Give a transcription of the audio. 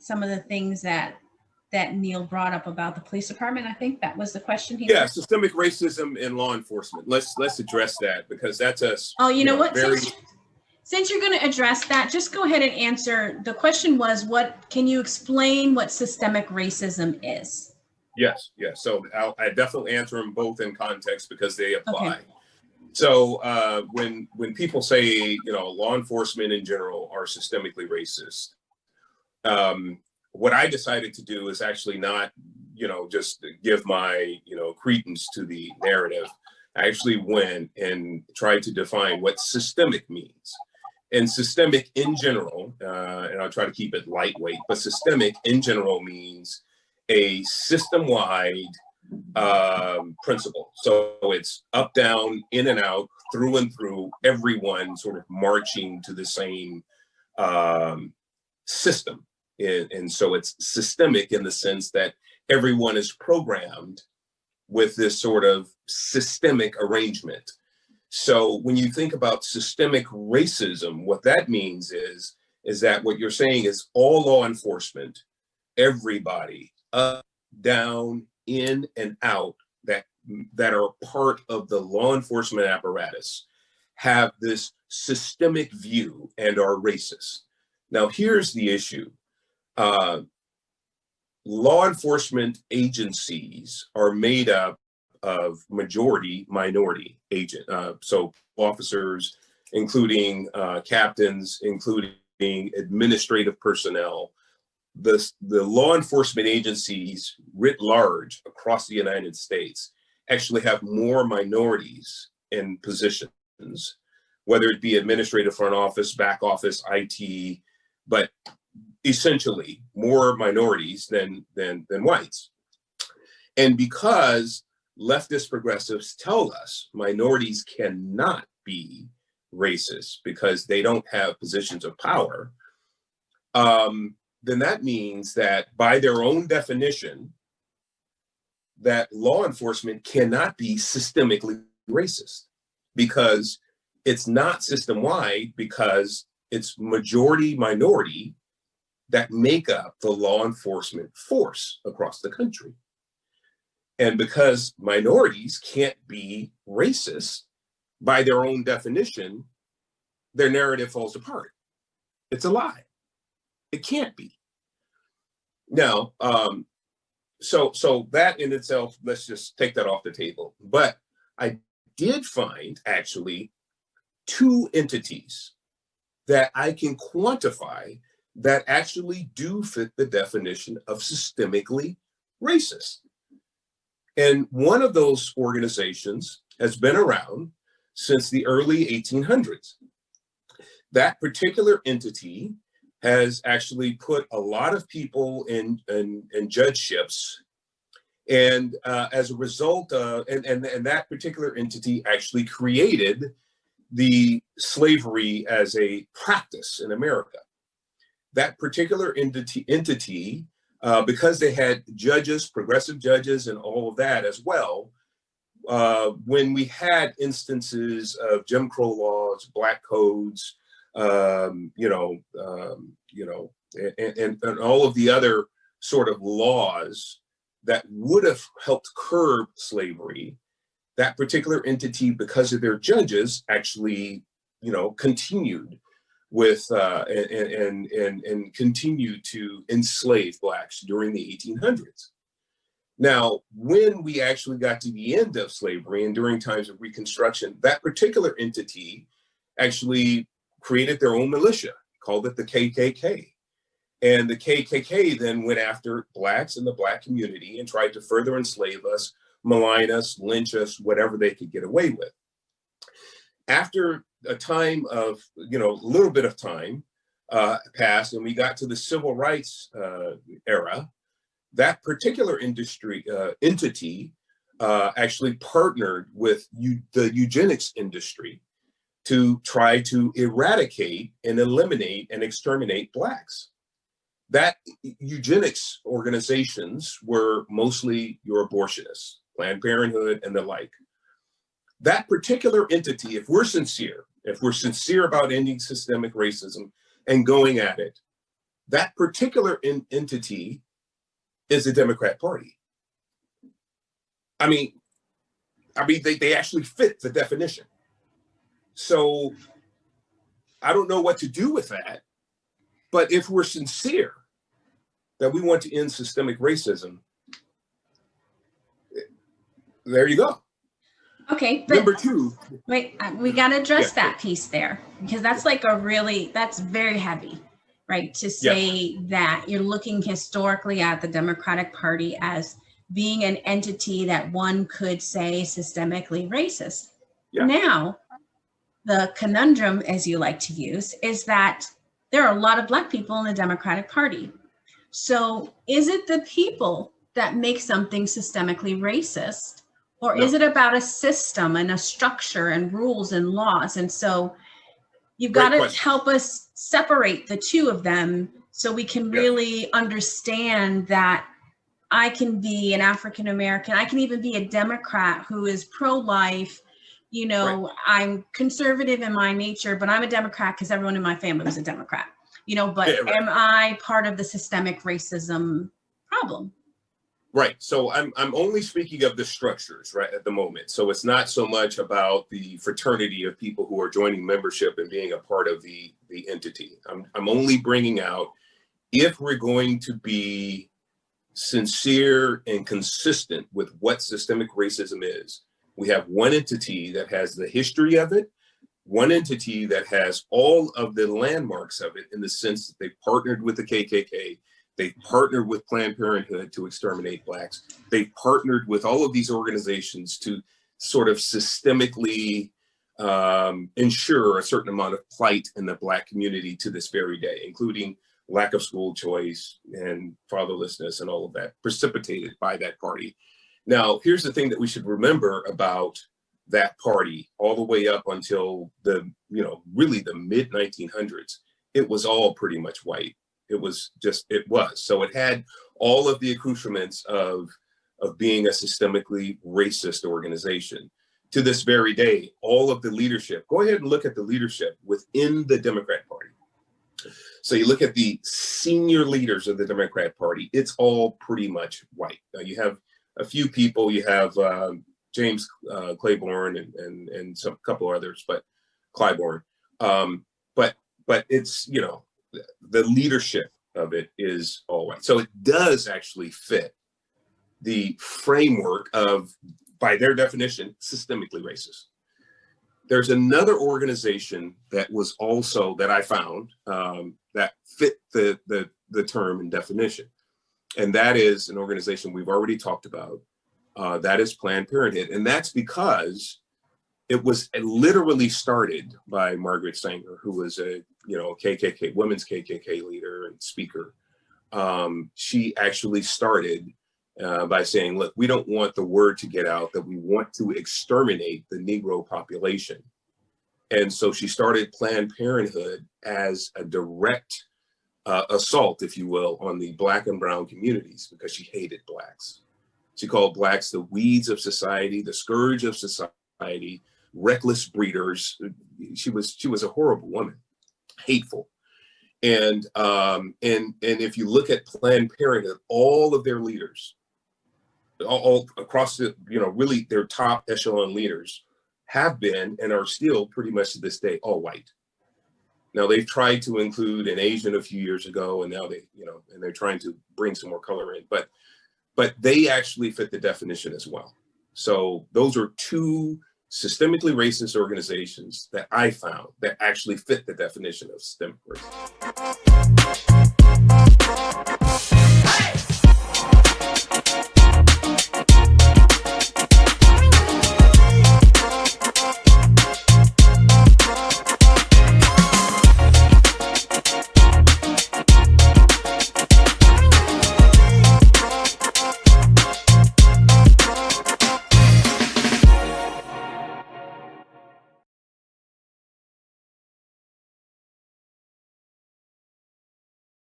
some of the things that Neil brought up about the police department? I think that was the question he Yeah, asked. systemic racism in law enforcement. Let's address that, because that's a you know what? very Since you're going to address that, just go ahead and answer. The question was, can you explain what systemic racism is? Yes. So I definitely answer them both in context because they apply. Okay. So when people say, law enforcement in general are systemically racist, what I decided to do is actually not, just give my, credence to the narrative. I actually went and tried to define what systemic means. And systemic in general, and I'll try to keep it lightweight, but systemic in general means a system-wide principle. So it's up, down, in and out, through and through, everyone sort of marching to the same system. And so it's systemic in the sense that everyone is programmed with this sort of systemic arrangement. So when you think about systemic racism, what that means is that what you're saying is all law enforcement, everybody, up, down, in and out, that are part of the law enforcement apparatus, have this systemic view and are racist. Now, here's the issue. Law enforcement agencies are made up of majority minority so officers, including captains, including administrative personnel. The law enforcement agencies writ large across the United States actually have more minorities in positions, whether it be administrative, front office, back office, IT, but essentially more minorities than whites. And because leftist progressives tell us minorities cannot be racist because they don't have positions of power, then that means that by their own definition, that law enforcement cannot be systemically racist, because it's not system-wide, because it's majority minority that make up the law enforcement force across the country. And because minorities can't be racist by their own definition, their narrative falls apart. It's a lie. It can't be. Now, so that in itself, let's just take that off the table. But I did find actually two entities that I can quantify that actually do fit the definition of systemically racist. And one of those organizations has been around since the early 1800s. That particular entity has actually put a lot of people in judgeships. And as a result, and that particular entity actually created the slavery as a practice in America. That particular entity, because they had judges, progressive judges, and all of that as well, when we had instances of Jim Crow laws, black codes, and all of the other sort of laws that would have helped curb slavery, that particular entity, because of their judges, actually, continued with and continued to enslave blacks during the 1800s. Now, when we actually got to the end of slavery and during times of Reconstruction, that particular entity actually created their own militia, called it the KKK. And the KKK then went after blacks in the black community and tried to further enslave us, malign us, lynch us, whatever they could get away with. After a time of, a little bit of time passed and we got to the civil rights era, that particular entity actually partnered with the eugenics industry to try to eradicate and eliminate and exterminate blacks. That eugenics organizations were mostly your abortionists, Planned Parenthood and the like. That particular entity, if we're sincere about ending systemic racism and going at it, that particular entity is the Democrat Party. I mean, they actually fit the definition. So I don't know what to do with that, but if we're sincere that we want to end systemic racism, there you go. Okay. But number two. wait, we got to address that piece there, because that's like that's very heavy, right? To say that you're looking historically at the Democratic Party as being an entity that one could say systemically racist. Yeah. Now, the conundrum, as you like to use, is that there are a lot of Black people in the Democratic Party. So is it the people that make something systemically racist, or is it about a system and a structure and rules and laws? And so you've got to help us separate the two of them so we can really understand that I can be an African American, I can even be a Democrat who is pro-life. You know, I'm conservative in my nature, but I'm a Democrat because everyone in my family was a Democrat. You know, but am I part of the systemic racism problem? Right. So I'm only speaking of the structures right at the moment. So it's not so much about the fraternity of people who are joining membership and being a part of the entity. I'm only bringing out, if we're going to be sincere and consistent with what systemic racism is, we have one entity that has the history of it, one entity that has all of the landmarks of it, in the sense that they partnered with the KKK, they partnered with Planned Parenthood to exterminate Blacks, they partnered with all of these organizations to sort of systemically ensure a certain amount of plight in the Black community to this very day, including lack of school choice and fatherlessness and all of that, precipitated by that party. Now, here's the thing that we should remember about that party all the way up until the, really the mid 1900s. It was all pretty much white. It was. So it had all of the accoutrements of being a systemically racist organization. To this very day, all of the leadership, go ahead and look at the leadership within the Democrat Party. So you look at the senior leaders of the Democrat Party, it's all pretty much white. Now you have a few people, you have James Claiborne and some couple others, but Clyburn. But it's, the leadership of it is all white. So it does actually fit the framework of, by their definition, systemically racist. There's another organization that was also, that I found, that fit the term and definition. And that is an organization we've already talked about. That is Planned Parenthood. And that's because it was literally started by Margaret Sanger, who was a KKK, women's KKK leader and speaker. She actually started by saying, look, we don't want the word to get out that we want to exterminate the Negro population. And so she started Planned Parenthood as a direct assault, if you will, on the Black and brown communities, because she hated Blacks. She called Blacks the weeds of society, the scourge of society, reckless breeders. She was a horrible woman, hateful. And if you look at Planned Parenthood, all of their leaders, all across the, really their top echelon leaders have been and are still pretty much to this day all white. Now they've tried to include an Asian a few years ago, and now they, and they're trying to bring some more color in, but they actually fit the definition as well. So those are two systemically racist organizations that I found that actually fit the definition of systemic racism.